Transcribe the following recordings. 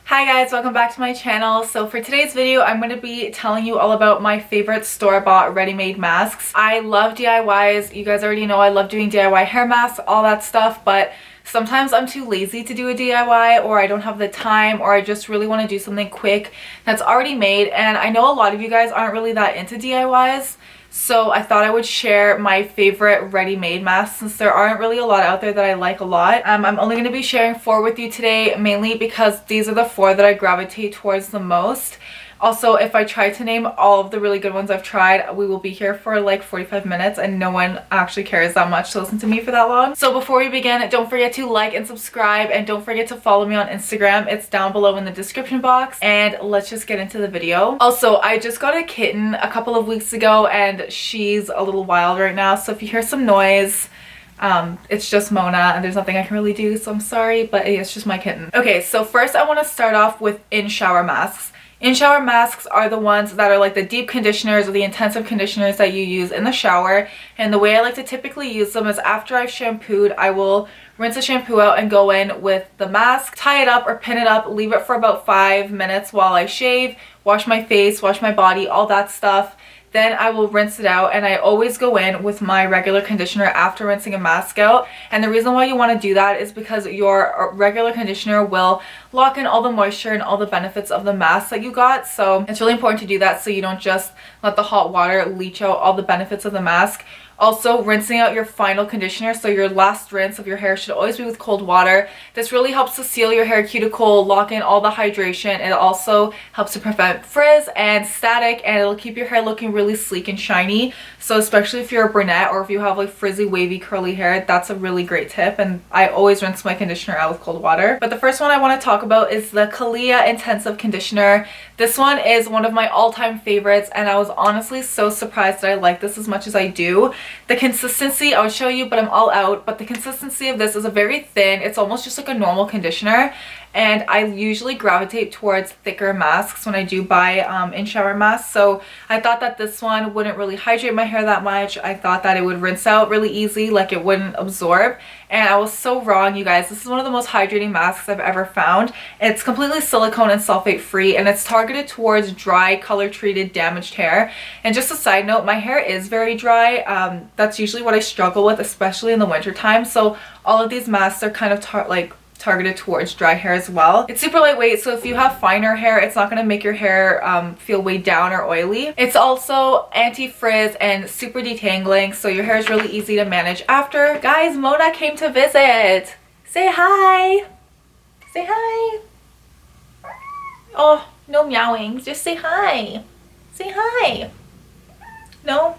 Hi guys, welcome back to my channel. So for today's video, I'm going to be telling you all about my favorite store-bought ready-made masks. I love DIYs. You guys already know I love doing DIY hair masks, all that stuff, but sometimes I'm too lazy to do a DIY, or I don't have the time, or I just really want to do something quick that's already made. And I know a lot of you guys aren't really that into DIYs. So I thought I would share my favorite ready-made masks since there aren't really a lot out there that I like a lot. I'm only going to be sharing 4 with you today, mainly because these are the 4 that I gravitate towards the most. Also, if I try to name all of the really good ones I've tried, we will be here for like 45 minutes and no one actually cares that much to listen to me for that long. So before we begin, don't forget to like and subscribe, and don't forget to follow me on Instagram. It's down below in the description box, and let's just get into the video. Also, I just got a kitten a couple of weeks ago and she's a little wild right now, so if you hear some noise, it's just Mona and there's nothing I can really do, so I'm sorry, but it's just my kitten. Okay, so first I want to start off with in-shower masks. In-shower masks are the ones that are like the deep conditioners or the intensive conditioners that you use in the shower. And the way I like to typically use them is after I've shampooed, I will rinse the shampoo out and go in with the mask, tie it up or pin it up, leave it for about 5 minutes while I shave, wash my face, wash my body, all that stuff. Then I will rinse it out, and I always go in with my regular conditioner after rinsing a mask out. And the reason why you want to do that is because your regular conditioner will lock in all the moisture and all the benefits of the mask that you got. So it's really important to do that so you don't just let the hot water leach out all the benefits of the mask. Also, rinsing out your final conditioner, so your last rinse of your hair should always be with cold water. This really helps to seal your hair cuticle, lock in all the hydration. It also helps to prevent frizz and static, and it'll keep your hair looking really sleek and shiny. So especially if you're a brunette or if you have like frizzy, wavy, curly hair, that's a really great tip. And I always rinse my conditioner out with cold water. But the first one I want to talk about is the Kaliya Intensive Conditioner. This one is one of my all-time favorites, and I was honestly so surprised that I like this as much as I do. The consistency, I'll show you, but I'm all out. But the consistency of this is a very thin, it's almost just like a normal conditioner. And I usually gravitate towards thicker masks when I do buy in-shower masks. So I thought that this one wouldn't really hydrate my hair that much. I thought that it would rinse out really easy, like it wouldn't absorb. And I was so wrong, you guys. This is one of the most hydrating masks I've ever found. It's completely silicone and sulfate free, and it's targeted towards dry, color-treated, damaged hair. And just a side note, my hair is very dry. That's usually what I struggle with, especially in the winter time. So all of these masks are kind of targeted towards dry hair as well. It's super lightweight, so if you have finer hair, it's not going to make your hair feel weighed down or oily. It's also anti-frizz and super detangling, so your hair is really easy to manage after. Guys, Mona came to visit. Say hi. Say hi. Oh, no meowing. Just say hi. Say hi. No?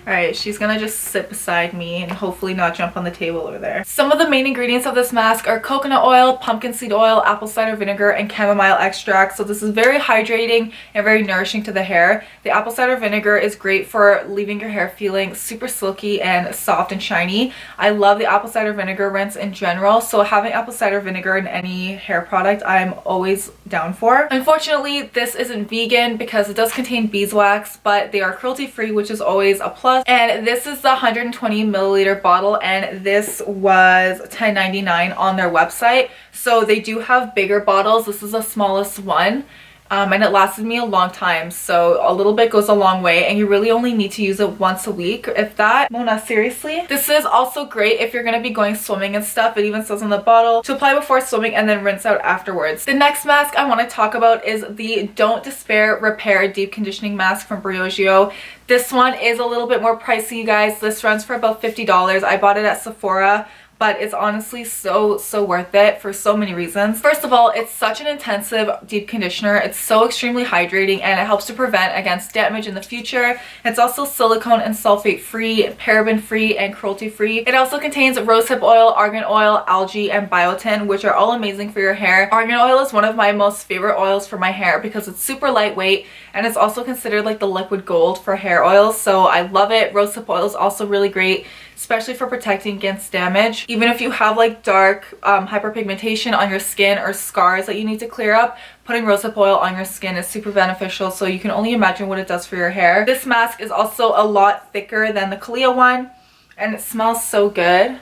Alright, she's gonna just sit beside me and hopefully not jump on the table over there. Some of the main ingredients of this mask are coconut oil, pumpkin seed oil, apple cider vinegar, and chamomile extract. So this is very hydrating and very nourishing to the hair. The apple cider vinegar is great for leaving your hair feeling super silky and soft and shiny. I love the apple cider vinegar rinse in general, so having apple cider vinegar in any hair product I'm always down for. Unfortunately, this isn't vegan because it does contain beeswax, but they are cruelty-free, which is always a plus. And this is the 120 milliliter bottle, and this was $10.99 on their website. So they do have bigger bottles. This is the smallest one. And it lasted me a long time, so a little bit goes a long way, and you really only need to use it once a week, if that. Mona, seriously? This is also great if you're going to be going swimming and stuff. It even says on the bottle to apply before swimming and then rinse out afterwards. The next mask I want to talk about is the Don't Despair Repair Deep Conditioning Mask from Briogeo. This one is a little bit more pricey, you guys. This runs for about $50. I bought it at Sephora, but it's honestly so worth it for so many reasons. First of all, it's such an intensive deep conditioner. It's so extremely hydrating, and it helps to prevent against damage in the future. It's also silicone and sulfate free, paraben free, and cruelty free. It also contains rosehip oil, argan oil, algae, and biotin, which are all amazing for your hair. Argan oil is one of my most favorite oils for my hair because it's super lightweight, and it's also considered like the liquid gold for hair oils, so I love it. Rosehip oil is also really great, especially for protecting against damage. Even if you have like dark hyperpigmentation on your skin or scars that you need to clear up, putting rosehip oil on your skin is super beneficial, so you can only imagine what it does for your hair. This mask is also a lot thicker than the Kaliya one, and it smells so good.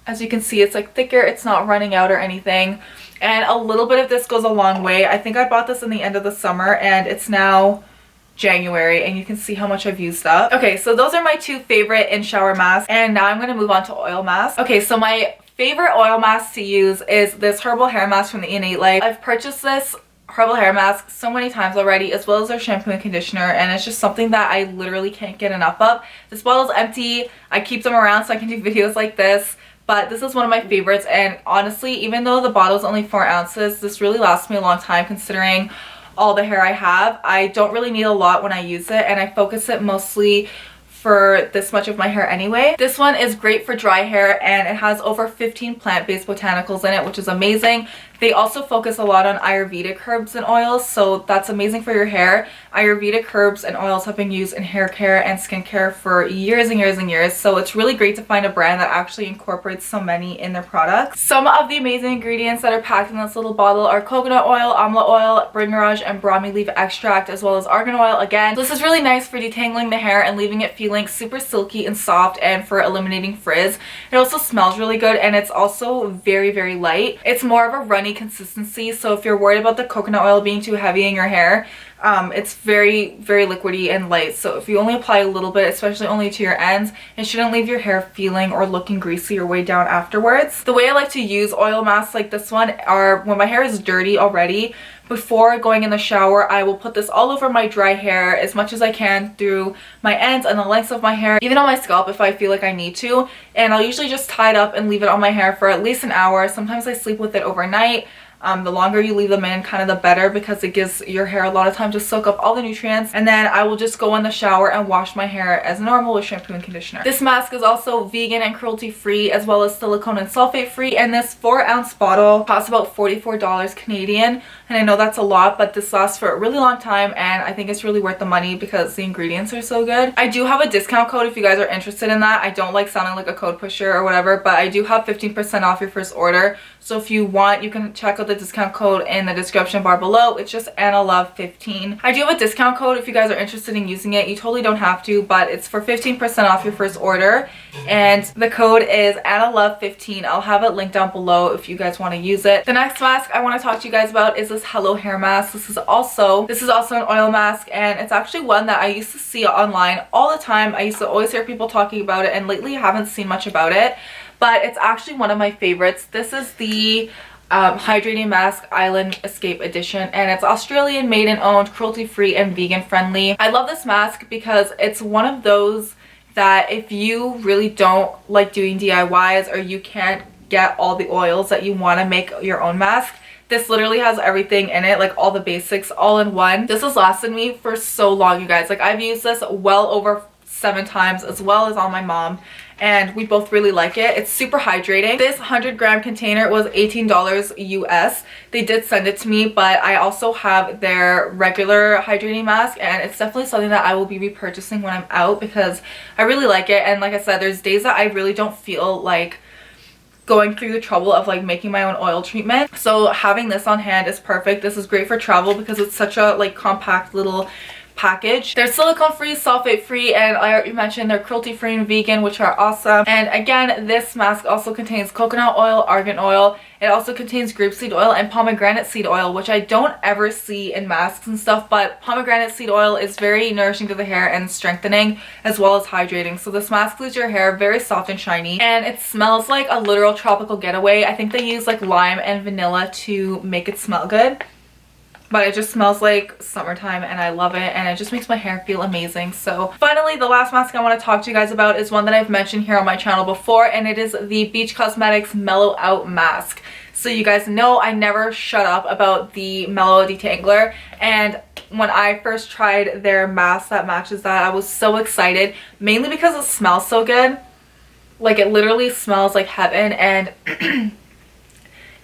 As you can see, it's like thicker, it's not running out or anything. And a little bit of this goes a long way. I think I bought this in the end of the summer and it's now January and you can see how much I've used up. Okay, so those are my two favorite in shower masks, and now I'm going to move on to oil masks. Okay, so my favorite oil mask to use is this herbal hair mask from the Innate Life. I've purchased this herbal hair mask so many times already, as well as their shampoo and conditioner, and it's just something that I literally can't get enough of. This bottle is empty. I keep them around so I can do videos like this, but this is one of my favorites. And honestly, even though the bottle is only 4 ounces, this really lasts me a long time considering all the hair I have. I don't really need a lot when I use it, and I focus it mostly for this much of my hair anyway. This one is great for dry hair, and it has over 15 plant-based botanicals in it, which is amazing. They also focus a lot on Ayurvedic herbs and oils, so that's amazing for your hair. Ayurvedic herbs and oils have been used in hair care and skincare for years and years and years, so it's really great to find a brand that actually incorporates so many in their products. Some of the amazing ingredients that are packed in this little bottle are coconut oil, amla oil, bringraj, and brahmi leaf extract, as well as argan oil again. So this is really nice for detangling the hair and leaving it feeling super silky and soft, and for eliminating frizz. It also smells really good, and it's also very, very light. It's more of a runny consistency, so if you're worried about the coconut oil being too heavy in your hair, it's very, very liquidy and light, so if you only apply a little bit, especially only to your ends, it shouldn't leave your hair feeling or looking greasy or way down afterwards. The way I like to use oil masks like this one are when my hair is dirty already. Before going in the shower, I will put this all over my dry hair as much as I can through my ends and the lengths of my hair, even on my scalp if I feel like I need to, and I'll usually just tie it up and leave it on my hair for at least an hour. Sometimes I sleep with it overnight. The longer you leave them in, kind of the better, because it gives your hair a lot of time to soak up all the nutrients. And then I will just go in the shower and wash my hair as normal with shampoo and conditioner. This mask is also vegan and cruelty free, as well as silicone and sulfate free, and this 4-ounce bottle costs about $44 Canadian. And I know that's a lot, but this lasts for a really long time, and I think it's really worth the money because the ingredients are so good. I do have a discount code if you guys are interested in that. I don't like sounding like a code pusher or whatever, but I do have 15% off your first order. So if you want, you can check out the discount code in the description bar below. It's just AnnaLove15. I do have a discount code if you guys are interested in using it. You totally don't have to, but it's for 15% off your first order, and the code is AnnaLove15. I'll have it linked down below if you guys want to use it. The next mask I want to talk to you guys about is this Hello hair mask. This is also an oil mask, and it's actually one that I used to see online all the time. I used to always hear people talking about it, and lately I haven't seen much about it, but it's actually one of my favorites. This is the Hydrating Mask Island Escape Edition, and it's Australian made and owned, cruelty free, and vegan friendly. I love this mask because it's one of those that if you really don't like doing DIYs, or you can't get all the oils that you want to make your own mask, this literally has everything in it, like all the basics all in one. This has lasted me for so long, you guys. Like, I've used this well over 7 times, as well as on my mom, and we both really like it. It's super hydrating. This 100-gram container was $18 US. They did send it to me, but I also have their regular hydrating mask, and it's definitely something that I will be repurchasing when I'm out because I really like it. And like I said, there's days that I really don't feel like going through the trouble of like making my own oil treatment, so having this on hand is perfect. This is great for travel because it's such a like compact little package. They're silicone free, sulfate free, and I already mentioned they're cruelty free and vegan, which are awesome. And again, this mask also contains coconut oil, argan oil. It also contains grapeseed oil and pomegranate seed oil, which I don't ever see in masks and stuff, but pomegranate seed oil is very nourishing to the hair and strengthening, as well as hydrating. So this mask leaves your hair very soft and shiny, and it smells like a literal tropical getaway. I think they use like lime and vanilla to make it smell good, but it just smells like summertime, and I love it, and it just makes my hair feel amazing. So finally, the last mask I want to talk to you guys about is one that I've mentioned here on my channel before, and it is the Beach Cosmetics Mellow Out Mask. So you guys know I never shut up about the Mellow Detangler, and when I first tried their mask that matches that, I was so excited, mainly because it smells so good. Like, it literally smells like heaven, and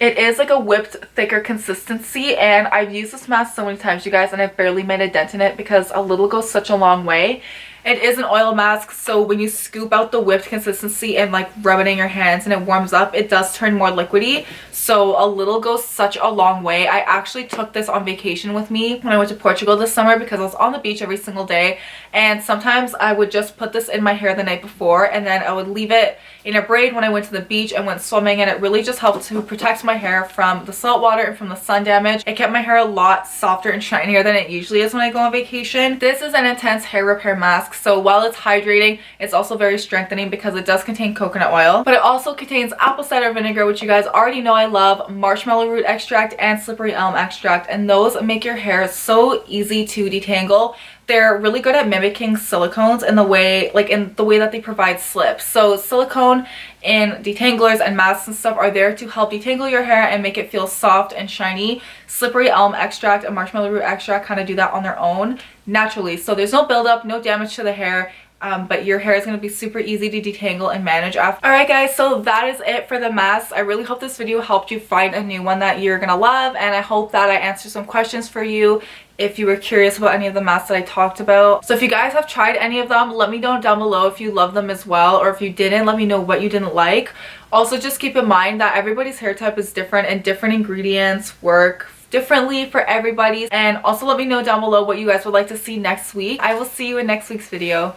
it is like a whipped thicker consistency, and I've used this mask so many times, you guys, and I've barely made a dent in it because a little goes such a long way. It is an oil mask, so when you scoop out the whipped consistency and like rub it in your hands and it warms up, it does turn more liquidy. So a little goes such a long way. I actually took this on vacation with me when I went to Portugal this summer because I was on the beach every single day, and sometimes I would just put this in my hair the night before and then I would leave it in a braid when I went to the beach and went swimming, and it really just helped to protect my hair from the salt water and from the sun damage. It kept my hair a lot softer and shinier than it usually is when I go on vacation. This is an intense hair repair mask, so while it's hydrating, it's also very strengthening because it does contain coconut oil, but it also contains apple cider vinegar, which you guys already know I love, marshmallow root extract, and slippery elm extract, and those make your hair so easy to detangle. They're really good at mimicking silicones in the way that they provide slips. So silicone in detanglers and masks and stuff are there to help detangle your hair and make it feel soft and shiny. Slippery elm extract and marshmallow root extract kind of do that on their own naturally. So there's no buildup, no damage to the hair. But your hair is going to be super easy to detangle and manage after. Alright guys, so that is it for the masks. I really hope this video helped you find a new one that you're going to love, and I hope that I answered some questions for you if you were curious about any of the masks that I talked about. So if you guys have tried any of them, let me know down below if you love them as well, or if you didn't, let me know what you didn't like. Also, just keep in mind that everybody's hair type is different and different ingredients work differently for everybody. And also let me know down below what you guys would like to see next week. I will see you in next week's video.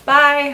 Bye!